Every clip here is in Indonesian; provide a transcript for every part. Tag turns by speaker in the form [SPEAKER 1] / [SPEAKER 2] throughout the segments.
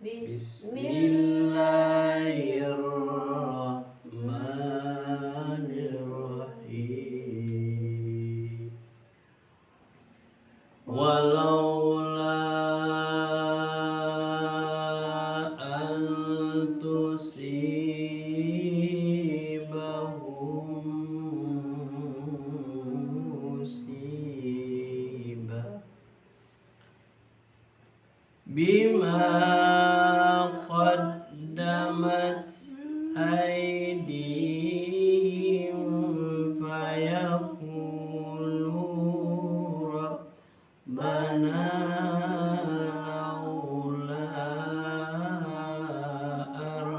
[SPEAKER 1] Bismillahirrahmanirrahim. Walaula an tusibahum musibah bima qaddamat aydihim fayaqulu rabbana laula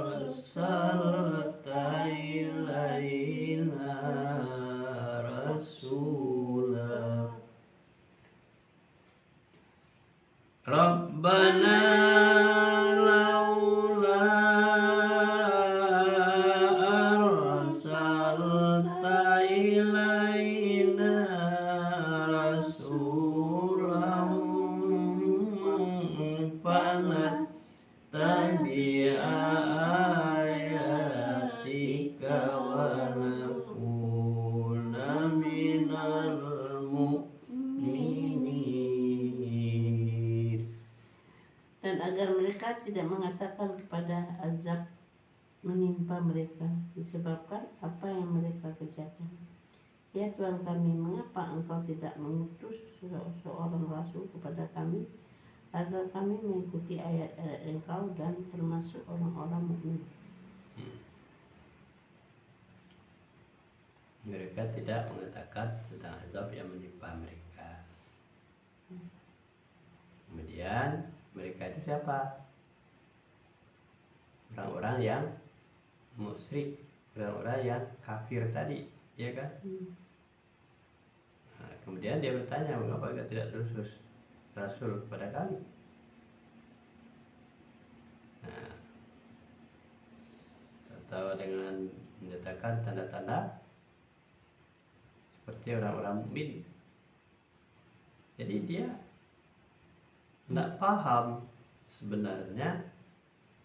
[SPEAKER 1] arsalta ilaina rasula Rabbana laula arsalta ilaina rasulan fanattabi'a ayatika wa nakuna minal mu'minin.
[SPEAKER 2] Dan agar mereka tidak mengatakan kepada azab menimpa mereka disebabkan apa yang mereka kerjakan. Ya Tuhan kami, mengapa Engkau tidak mengutus seorang rasul kepada kami agar kami mengikuti ayat-ayat Engkau dan termasuk orang-orang mukmin?
[SPEAKER 1] Mereka tidak mengatakan tentang azab yang menimpa mereka. Kemudian mereka itu siapa? Orang-orang yang musyrik, orang-orang yang kafir tadi, ya kan? Nah, kemudian dia bertanya, mengapa kita tidak terus rasul kepada kami? Nah, atau dengan menyatakan tanda-tanda seperti orang-orang mukmin. Jadi dia tidak paham sebenarnya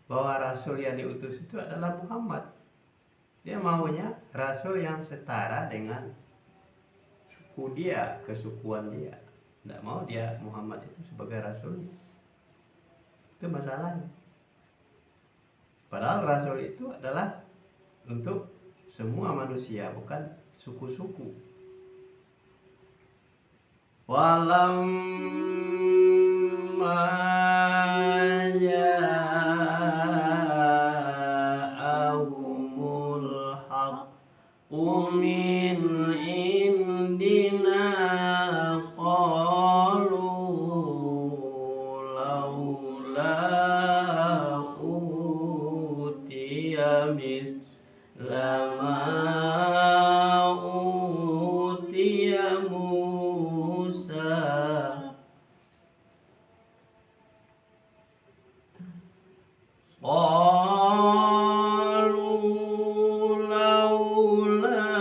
[SPEAKER 1] bahwa rasul yang diutus itu adalah Muhammad. Dia maunya rasul yang setara dengan suku dia, kesukuan dia. Tidak mau dia Muhammad itu sebagai rasul. Itu masalahnya. Padahal rasul itu adalah untuk semua manusia, bukan suku-suku. Walamma ja'ahumul haqqu min indina qalu laula utiya misla ma utiya Musa qalu laula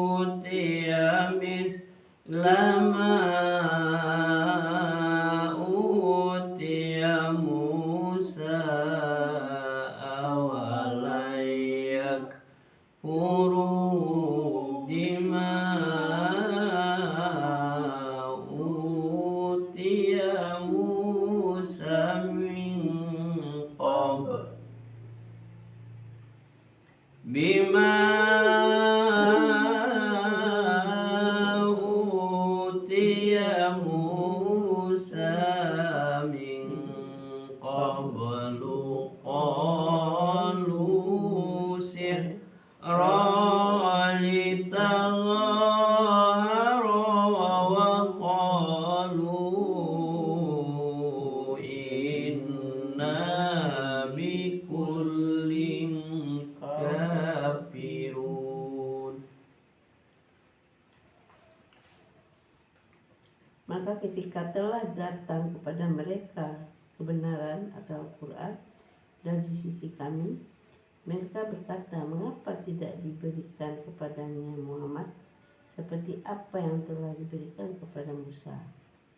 [SPEAKER 1] utiya misla ma utiya Musa awala yakfuru bima utiya Musa min qabl bima utiya Musa min qablu qalu sihran litadhara wa qalu inna bikullin kafirun.
[SPEAKER 2] Maka ketika telah datang kepada mereka kebenaran atau Al-Quran dari sisi kami, mereka berkata, mengapa tidak diberikan kepadanya Muhammad seperti apa yang telah diberikan kepada Musa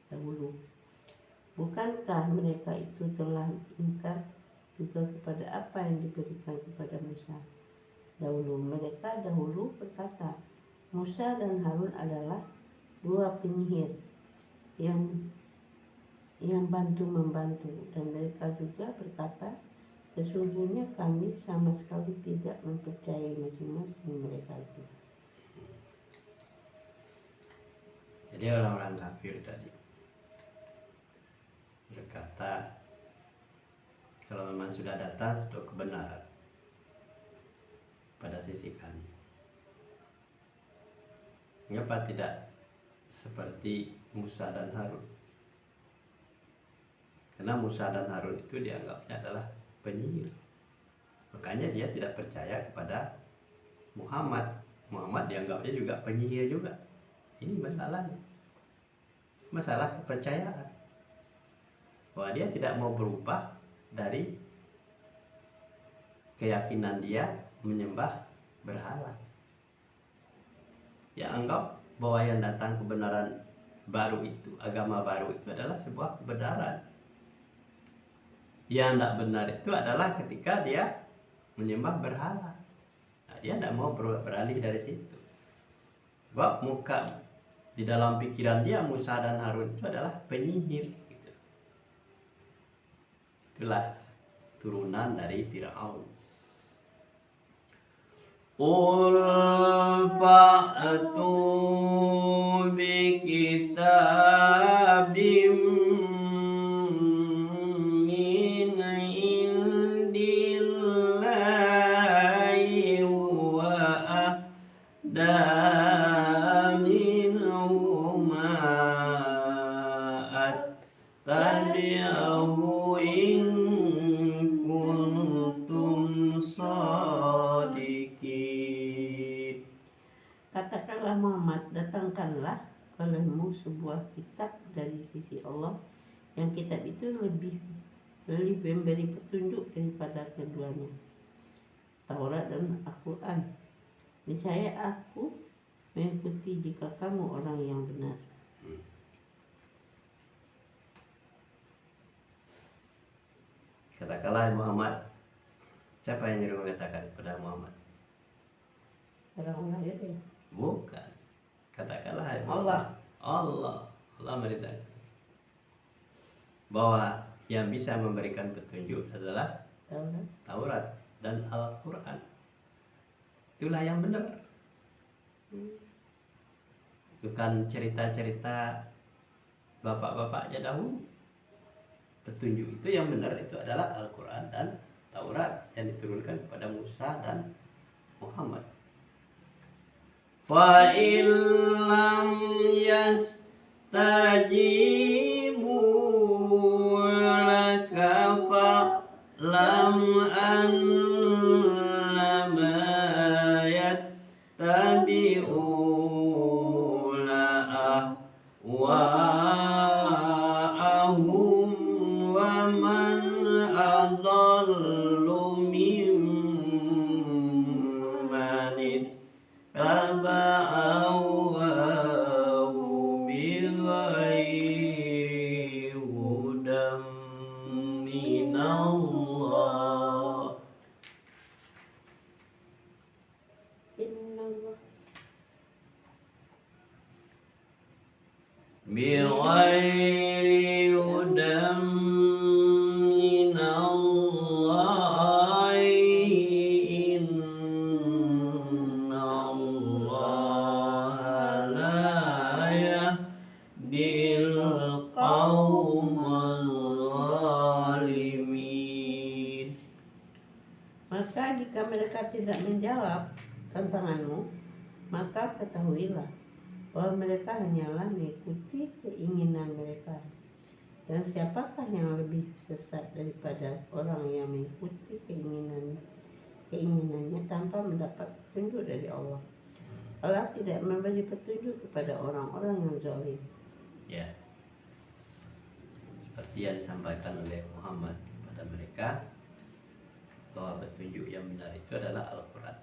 [SPEAKER 2] dahulu? Bukankah mereka itu telah ingkar juga kepada apa yang diberikan kepada Musa? Mereka dahulu berkata, Musa dan Harun adalah dua penyihir yang bantu-membantu, dan mereka juga berkata, sesungguhnya kami sama sekali tidak mempercayai masing-masing mereka itu.
[SPEAKER 1] Jadi orang-orang kafir tadi berkata, kalau memang sudah datang satu kebenaran pada sisi kami, mengapa tidak seperti Musa dan Harun? Karena Musa dan Harun itu dianggapnya adalah penyihir, makanya dia tidak percaya kepada Muhammad. Muhammad dianggapnya juga penyihir juga. Ini masalahnya, masalah kepercayaan, bahwa dia tidak mau berubah dari keyakinan dia menyembah berhala. Dia anggap bahwa yang datang kebenaran baru itu, agama baru itu adalah sebuah kebenaran. Yang tidak benar itu adalah ketika dia menyembah berhala. Nah, dia tidak mau beralih dari situ. Sebab di dalam pikiran dia Musa dan Harun itu adalah penyihir. Gitu. Itulah turunan dari Fir'aun. Qul fa'tu bi kitabim min indillahi wa ahda minhu ma attabi'ahu in kuntum shadiqin.
[SPEAKER 2] Katakanlah Muhammad, datangkanlah olehmu sebuah kitab dari sisi Allah, yang kitab itu lebih memberi petunjuk daripada keduanya, Taurat dan Al-Quran. Niscaya aku mengikuti jika kamu orang yang benar.
[SPEAKER 1] Katakanlah Muhammad. Siapa yang nyuruh mengatakan kepada Muhammad?
[SPEAKER 2] Orang-orang itu.
[SPEAKER 1] Bukan. Katakanlah
[SPEAKER 2] Allah.
[SPEAKER 1] Allah merintahkan bahwa yang bisa memberikan petunjuk adalah Taurat dan Al-Quran. Itulah yang benar. Bukan cerita-cerita bapak-bapaknya dahulu. Petunjuk itu yang benar itu adalah Al-Quran dan Taurat yang diturunkan kepada Musa dan Muhammad. Fa illam yastajibu laka fa'lam annama yattabi'una ahwa'ahum wa man adallu mimman taba'ahu bighairi hudam minallah. Bighairi hudam minallah innallaha la yahdil qaumal zalimin.
[SPEAKER 2] Maka jika mereka tidak menjawab tantanganmu, maka ketahuilah bahwa mereka hanyalah mengikuti keinginan mereka. Dan siapakah yang lebih sesat daripada orang yang mengikuti keinginannya tanpa mendapat petunjuk dari Allah? Allah tidak memberi petunjuk kepada orang-orang yang zalim.
[SPEAKER 1] Ya, seperti yang disampaikan oleh Muhammad kepada mereka, bahwa petunjuk yang benar itu adalah Al-Quran,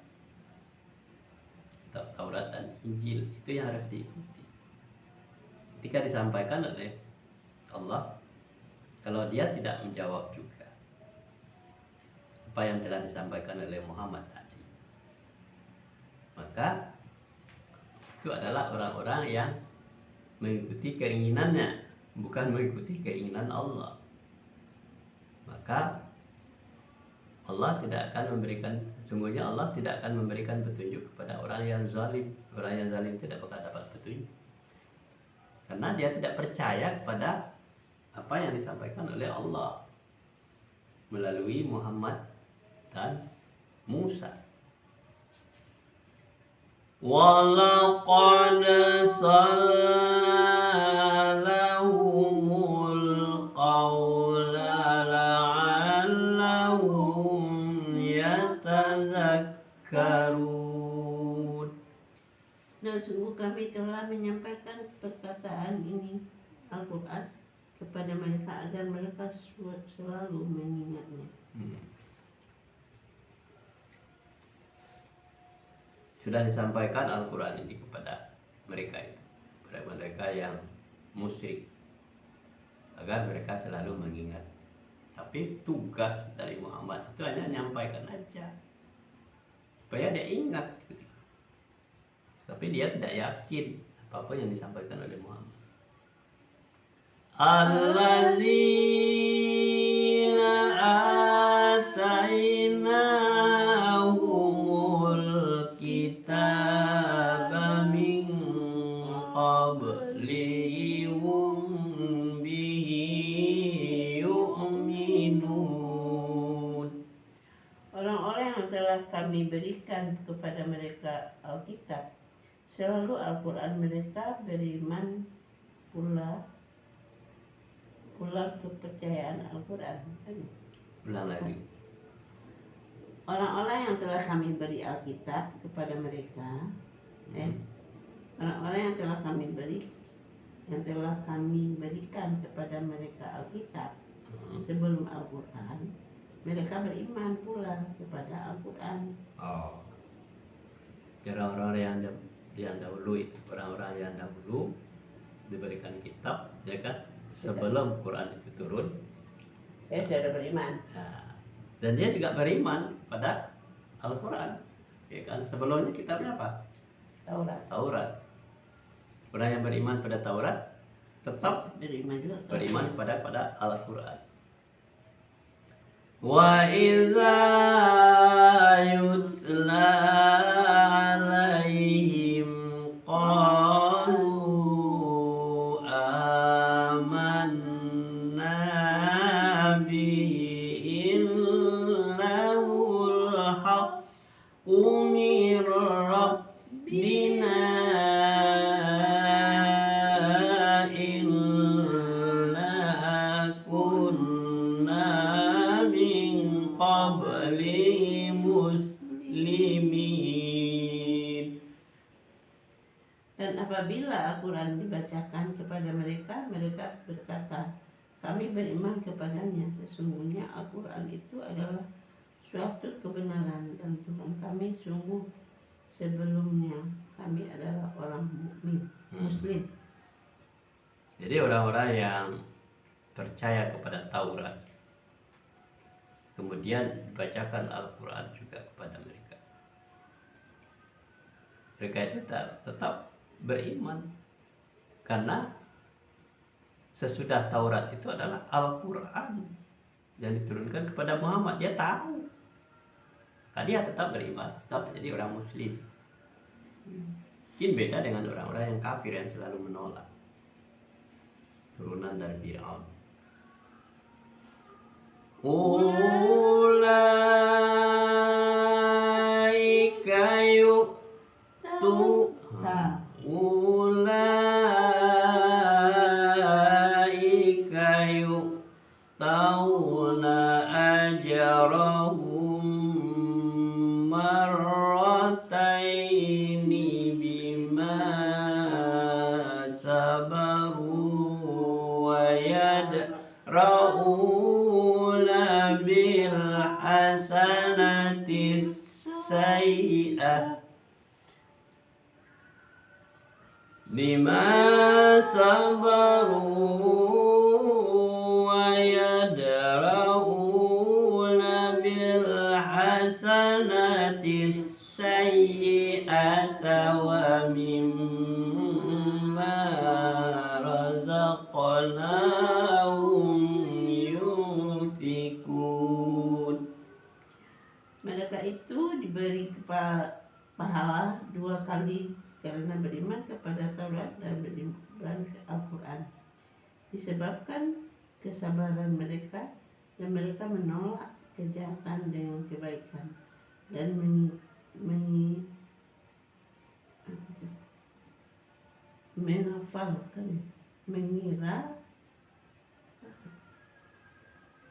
[SPEAKER 1] kitab Taurat dan Injil, itu yang harus diikuti. Ketika disampaikan oleh Allah kalau dia tidak menjawab juga apa yang telah disampaikan oleh Muhammad tadi, maka itu adalah orang-orang yang mengikuti keinginannya, bukan mengikuti keinginan Allah. Maka Allah tidak akan memberikan, sungguhnya Allah tidak akan memberikan petunjuk kepada orang yang zalim. Orang yang zalim tidak bakal dapat petunjuk, karena dia tidak percaya kepada apa yang disampaikan oleh Allah melalui Muhammad dan Musa. Walaqad salna lahumul qawla la'allahum yatadhakkarun.
[SPEAKER 2] Dan sungguh kami telah menyampaikan perkataan ini Al-Quran kepada mereka agar mereka selalu mengingatnya.
[SPEAKER 1] Sudah disampaikan Al-Quran ini kepada mereka itu, kepada mereka yang musyrik, agar mereka selalu mengingat. Tapi tugas dari Muhammad itu hanya menyampaikan aja supaya dia ingat gitu. Tapi dia tidak yakin apapun yang disampaikan oleh Muhammad. Alladzina atainahumul kitaba min qablihum bihi yu'minun.
[SPEAKER 2] Orang-orang yang telah kami berikan kepada mereka Alkitab, selalu Al-Quran mereka beriman pula kepercayaan Al-Quran.
[SPEAKER 1] Ulang lagi.
[SPEAKER 2] Orang-orang yang telah kami beri Alkitab kepada mereka, orang-orang yang telah kami berikan kepada mereka Alkitab sebelum Al-Quran, mereka beriman pula kepada Al-Quran.
[SPEAKER 1] Oh, kira orang-orang yang dahulu itu, orang-orang yang dahulu diberikan kitab, ya kan? Sebelum Quran itu turun,
[SPEAKER 2] Dia sudah beriman.
[SPEAKER 1] nah, dan dia juga beriman pada Al-Quran, ya kan? Sebelumnya kitabnya apa? Taurat. Orang yang beriman pada Taurat tetap beriman pada Al-Quran. Wa idza yutla alaihim qalu amanna bihi innahul haqqu min rabbina inna kunna min qabli muslimin.
[SPEAKER 2] Dan apabila Al-Quran dibacakan kepada mereka, mereka berkata, kami beriman kepadanya. Sesungguhnya Al-Quran itu adalah suatu kebenaran, dan Tuhan kami sungguh sebelumnya kami adalah orang mukmin, Muslim.
[SPEAKER 1] Jadi orang-orang yang percaya kepada Taurat, kemudian dibacakan Al-Quran juga kepada mereka, mereka itu tetap beriman, karena sesudah Taurat itu adalah Al-Quran yang diturunkan kepada Muhammad. Dia tahu, maka dia tetap beriman, tetap menjadi orang Muslim. Mungkin beda dengan orang-orang yang kafir yang selalu menolak, turunan dari Fir'aun. Ulaika yu'tauna ajrahum marrataini bima sabaru wa yadra'una bil hasanati sayyi'ah bima sabaru wa السيئة ومما رزقناهم ينفقون.
[SPEAKER 2] Mereka itu diberi pahala 2 kali karena beriman kepada Taurat dan beriman ke Al-Quran, disebabkan kesabaran mereka dan mereka menolak kejahatan dengan kebaikan dan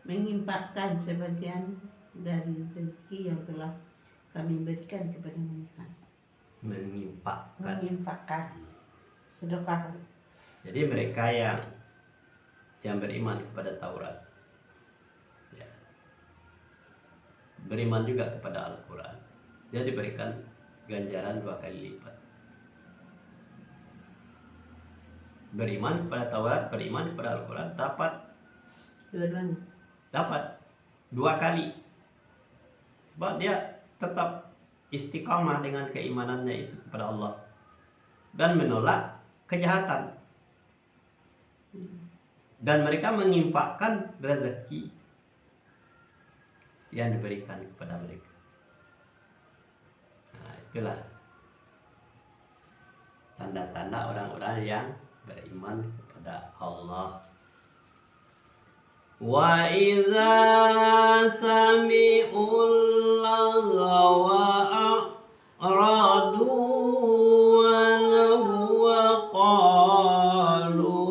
[SPEAKER 2] mengimpakkan sebagian dari rezeki yang telah kami berikan kepada mereka. Mengimpakkan sedekah.
[SPEAKER 1] Jadi mereka yang beriman kepada Taurat, ya, beriman juga kepada Al-Quran, dia diberikan ganjaran 2 kali lipat. Beriman kepada Taurat, beriman kepada Al-Quran, dapat
[SPEAKER 2] dua-duanya,
[SPEAKER 1] dapat 2 kali, sebab dia tetap istiqamah dengan keimanannya itu kepada Allah dan menolak kejahatan, dan mereka mengimpakkan rezeki yang diberikan kepada mereka. Nah, itulah tanda-tanda orang-orang yang beriman kepada Allah. Wa idza sami'ul lagwa a'radu anhu wa qalu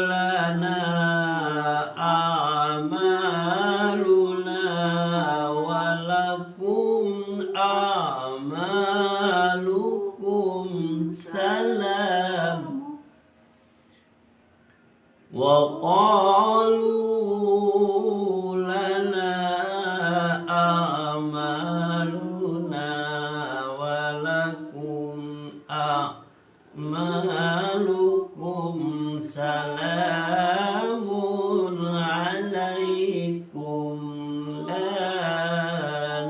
[SPEAKER 1] lana a'maluna wa lakum a'malukum salam wa qalu lana a'maluna wa lakum a'malukum salamun alaikum la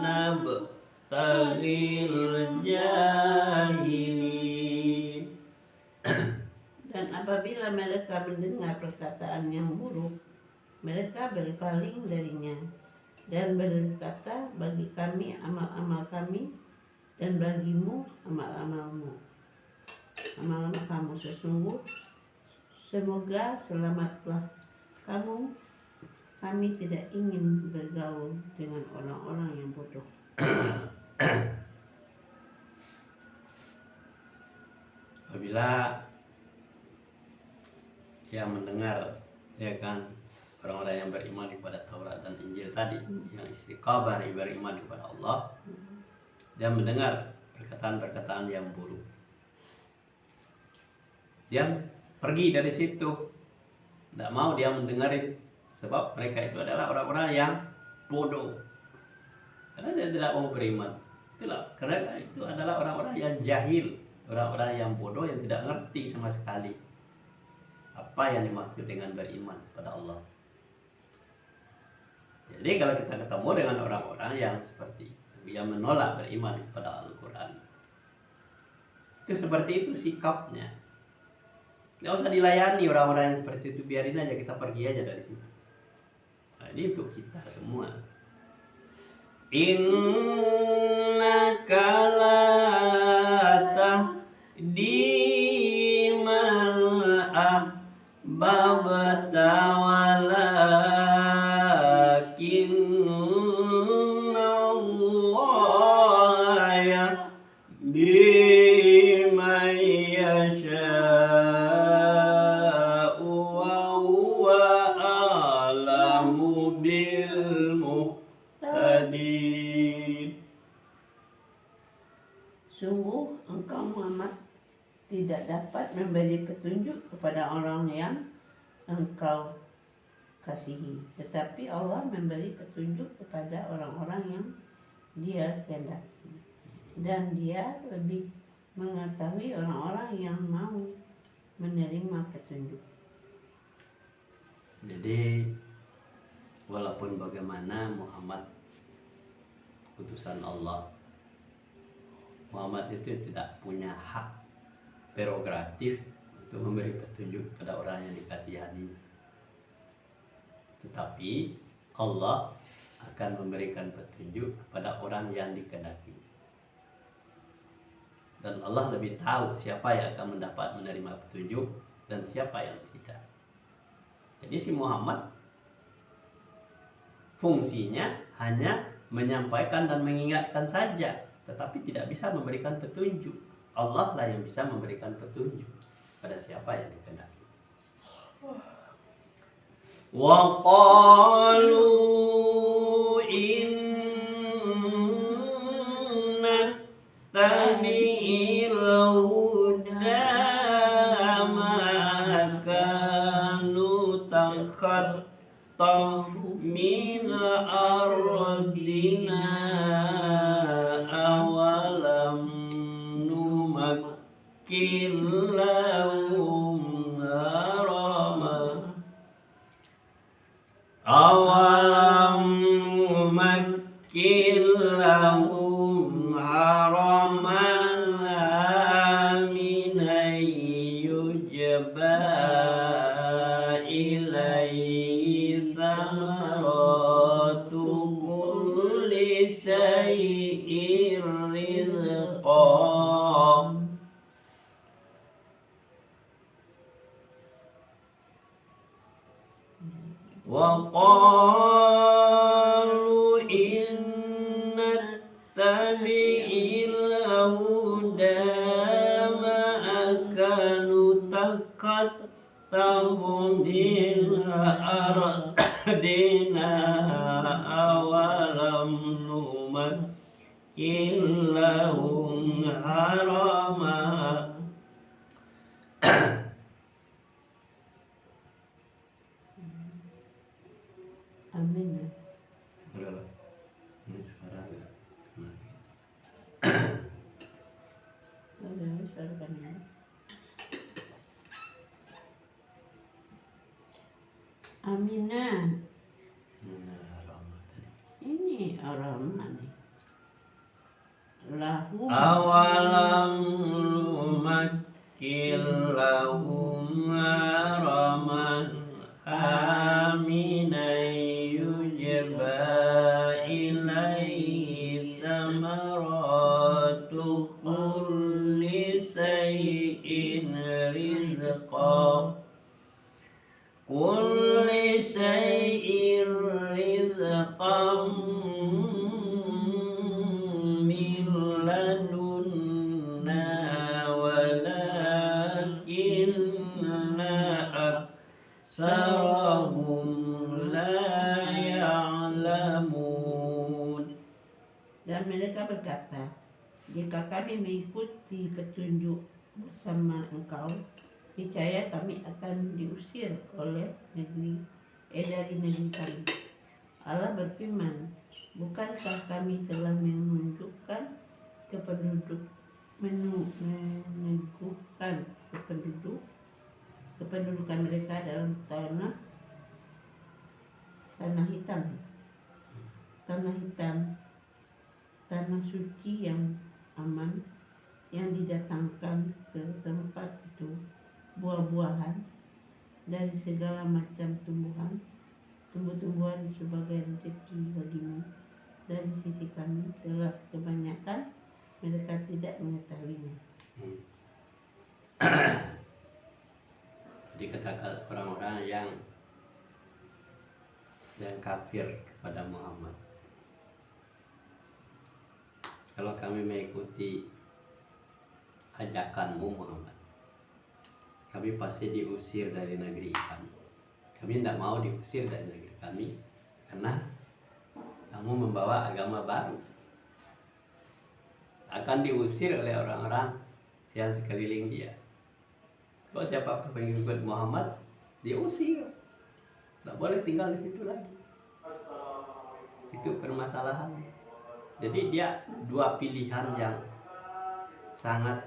[SPEAKER 1] nabtaghil jahilin.
[SPEAKER 2] Dan apabila mereka mendengar perkataan yang buruk, mereka berpaling darinya dan berkata, bagi kami amal-amal kami dan bagimu amal-amalmu, amal-amal kamu. Semoga selamatlah kamu. Kami tidak ingin bergaul dengan orang-orang yang bodoh.
[SPEAKER 1] Apabila yang mendengar, ya kan, orang-orang yang beriman kepada Taurat dan Injil tadi, yang istiqamah beriman kepada Allah, dia mendengar perkataan-perkataan yang buruk, dia pergi dari situ, tidak mau dia mendengarin, sebab mereka itu adalah orang-orang yang bodoh, karena dia tidak mau beriman. Itulah, karena itu adalah orang-orang yang jahil, orang-orang yang bodoh, yang tidak ngerti sama sekali apa yang dimaksud dengan beriman kepada Allah. Jadi kalau kita ketemu dengan orang-orang yang seperti itu, yang menolak beriman kepada Al-Quran, itu seperti itu sikapnya. Nggak usah dilayani orang-orang yang seperti itu, biarin aja, kita pergi aja dari situ. Nah, ini untuk kita semua. Innaka la tahdi babta walakinna Allah yahdi man yasha'u wa huwa a'lamu bil muhtadin.
[SPEAKER 2] Sungguh engkau Muhammad tidak dapat memberi petunjuk kepada orang yang engkau kasihi, tetapi Allah memberi petunjuk kepada orang-orang yang Dia kehendaki, dan Dia lebih mengetahui orang-orang yang mau menerima petunjuk.
[SPEAKER 1] Jadi walaupun bagaimana Muhammad utusan Allah, Muhammad itu tidak punya hak prerogatif untuk memberi petunjuk pada orang yang dikasihani. Tetapi Allah akan memberikan petunjuk kepada orang yang dikehendaki. Dan Allah lebih tahu siapa yang akan mendapat menerima petunjuk dan siapa yang tidak. Jadi si Muhammad fungsinya hanya menyampaikan dan mengingatkan saja, tetapi tidak bisa memberikan petunjuk. Allah lah yang bisa memberikan petunjuk pada siapa yang dikehendaki. Wa qalu inna tabi'il huda ma kanu takhattafu min ardina awalam numakkin lahum harama awalam numakkin lahum haraman aminan yujba ilaihi thamaratu kulli syai'in rizqan. Wa qalu inna tabi'il huda ma kanu takhattafu min ardina awalam numakkin lahum harama.
[SPEAKER 2] Amin. Aminah. Ini Ar-Rahman nih. Lahum
[SPEAKER 1] Awalam numakkin lahum haraman aminan yujba ilaihi thamaratu kulli syai'in rizqan. Kulli syai'in rizqan min ladunna walakinna aktsarahum la ya'lamun.
[SPEAKER 2] dan mereka berkata, jika kami mengikuti petunjuk bersama engkau, niscaya kami akan diusir oleh dari negeri kami. Allah berfirman, bukankah kami telah menunjukkan kependudukan mereka dalam tanah hitam, tanah suci yang aman, yang didatangkan ke tempat itu buah-buahan dari segala macam tumbuh-tumbuhan sebagai rezeki bagimu dari sisi kami, telah kebanyakan mereka tidak mengetahuinya.
[SPEAKER 1] Jadi katakan orang-orang yang kafir kepada Muhammad, kalau kami mengikuti ajakanmu Muhammad, kami pasti diusir dari negeri kami. Kami tidak mau diusir dari negeri kami karena kamu membawa agama baru. Akan diusir oleh orang-orang yang sekeliling dia. Kalau siapa pengikut Muhammad, diusir. Tidak boleh tinggal di situ lagi. Itu permasalahan. Jadi dia dua pilihan yang sangat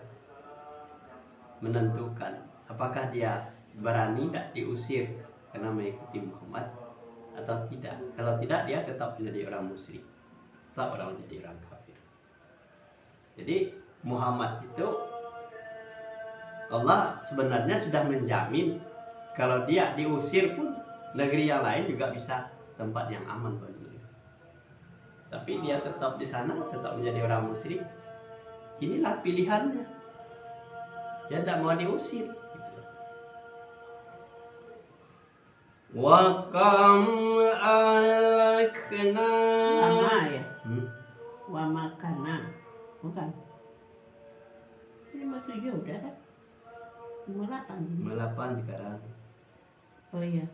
[SPEAKER 1] menentukan. Apakah dia berani tidak diusir karena mengikuti Muhammad atau tidak. Kalau tidak, dia tetap menjadi orang musyrik, tetap orang menjadi orang kafir. Jadi Muhammad itu, Allah sebenarnya sudah menjamin kalau dia diusir pun negeri yang lain juga bisa tempat yang aman bagi dia. Tapi dia tetap di sana, tetap menjadi orang musyrik. Inilah pilihannya. Dia tidak mau diusir. Wa kam alakna.
[SPEAKER 2] Lama ya? Wa makana. Bukan. 57 udah kan? 58
[SPEAKER 1] 58 sekarang.
[SPEAKER 2] Oh iya.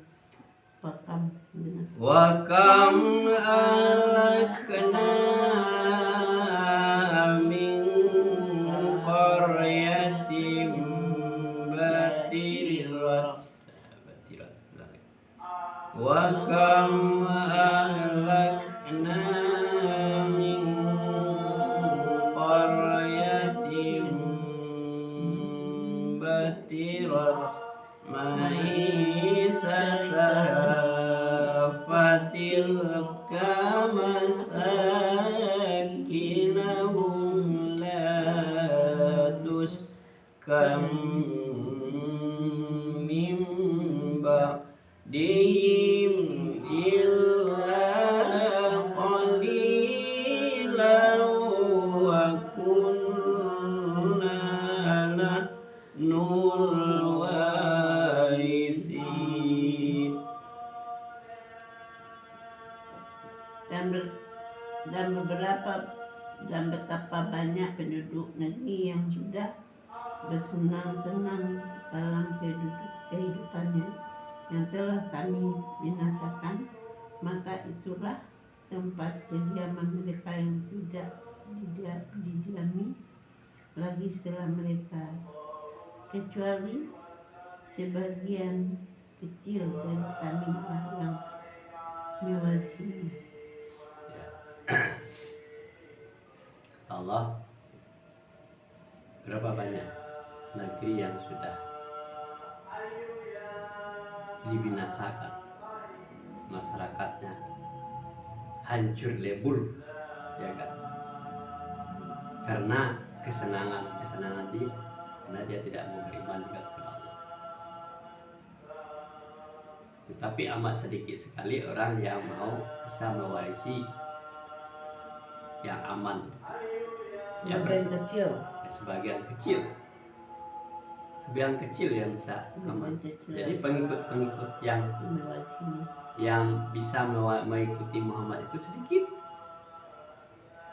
[SPEAKER 2] Pakam benar.
[SPEAKER 1] Wa kam alakna min qaryatin batirat. Wa kam alakna min qaryatin batirat ma'isataha fatilka masakinahum la tuskam min ba'dihim illa qalilan wa kunna nahnul warithin.
[SPEAKER 2] Dan betapa banyak penduduk negeri yang sudah bersenang-senang dalam kehidupannya yang telah kami binasakan, maka itulah tempat kediaman mereka yang tidak didiami lagi setelah mereka, kecuali sebagian kecil dari kami yang mewarisinya.
[SPEAKER 1] Allah, berapa banyak negeri yang sudah dibinasakan, masyarakatnya hancur lebur, ya kan? Karena kesenangan diri, karena dia tidak mau beriman juga kepada Allah. Tetapi amat sedikit sekali orang yang mau bisa mewarisi yang aman. Ya, sebagian kecil yang bisa aman. Jadi pengikut yang bisa mengikuti Muhammad itu sedikit.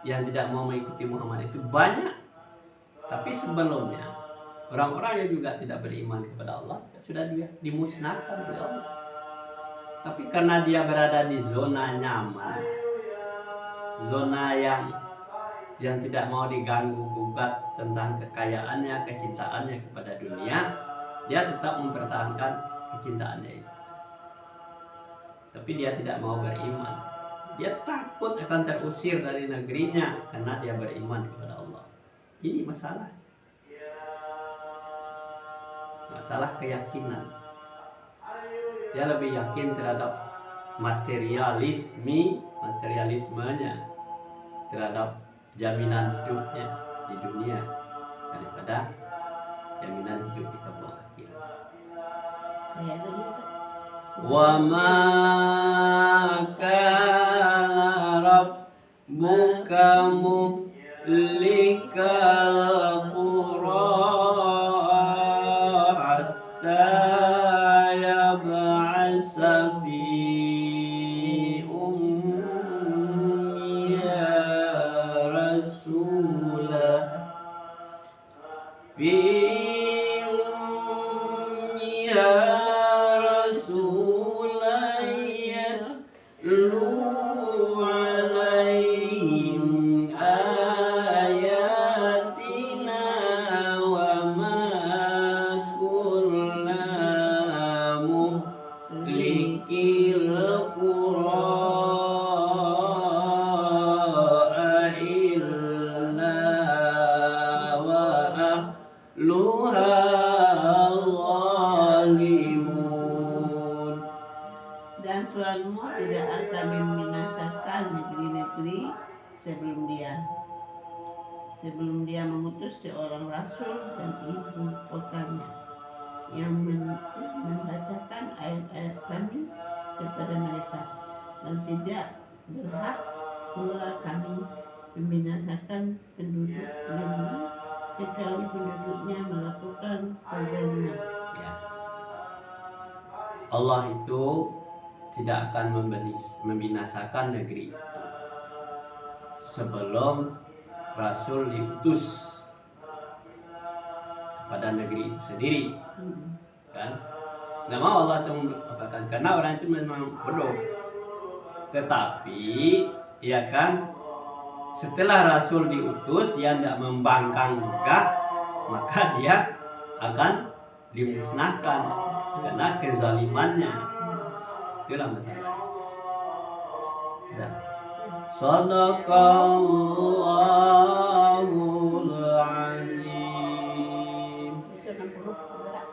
[SPEAKER 1] Yang tidak mau mengikuti Muhammad itu banyak. Tapi sebelumnya orang-orang yang juga tidak beriman kepada Allah sudah dimusnahkan oleh Allah. Tapi karena dia berada di zona nyaman, zona yang tidak mau diganggu gugat tentang kekayaannya, kecintaannya kepada dunia, dia tetap mempertahankan kecintaannya itu. Tapi dia tidak mau beriman. Dia takut akan terusir dari negerinya karena dia beriman kepada Allah. Ini masalah. Masalah keyakinan. Dia lebih yakin terhadap materialismenya, terhadap jaminan hidupnya di dunia daripada jaminan hidup di kampung akhirat. Wa ma kana rabbuka muhlikal qura hatta yab'asa fi
[SPEAKER 2] dan Tuhanmu tidak akan membinasakan negeri-negeri sebelum Dia. sebelum dia mengutus seorang rasul dan ibu kotanya yang membacakan ayat-ayat kami kepada mereka, dan tidak berhak pula kami membinasakan penduduk negeri kecuali penduduknya melakukan kezaliman.
[SPEAKER 1] Ya. Allah itu tidak akan membinasakan negeri itu sebelum Rasul diutus kepada negeri itu sendiri, kan? Nggak mau Allah itu mengatakan, karena orang itu memang bodoh. Tetapi, ya kan, setelah Rasul diutus, dia tidak membangkang juga, maka dia akan dimusnahkan karena kezalimannya. Itulah masalah. Sadaqallahul azim.
[SPEAKER 2] 160 gerak.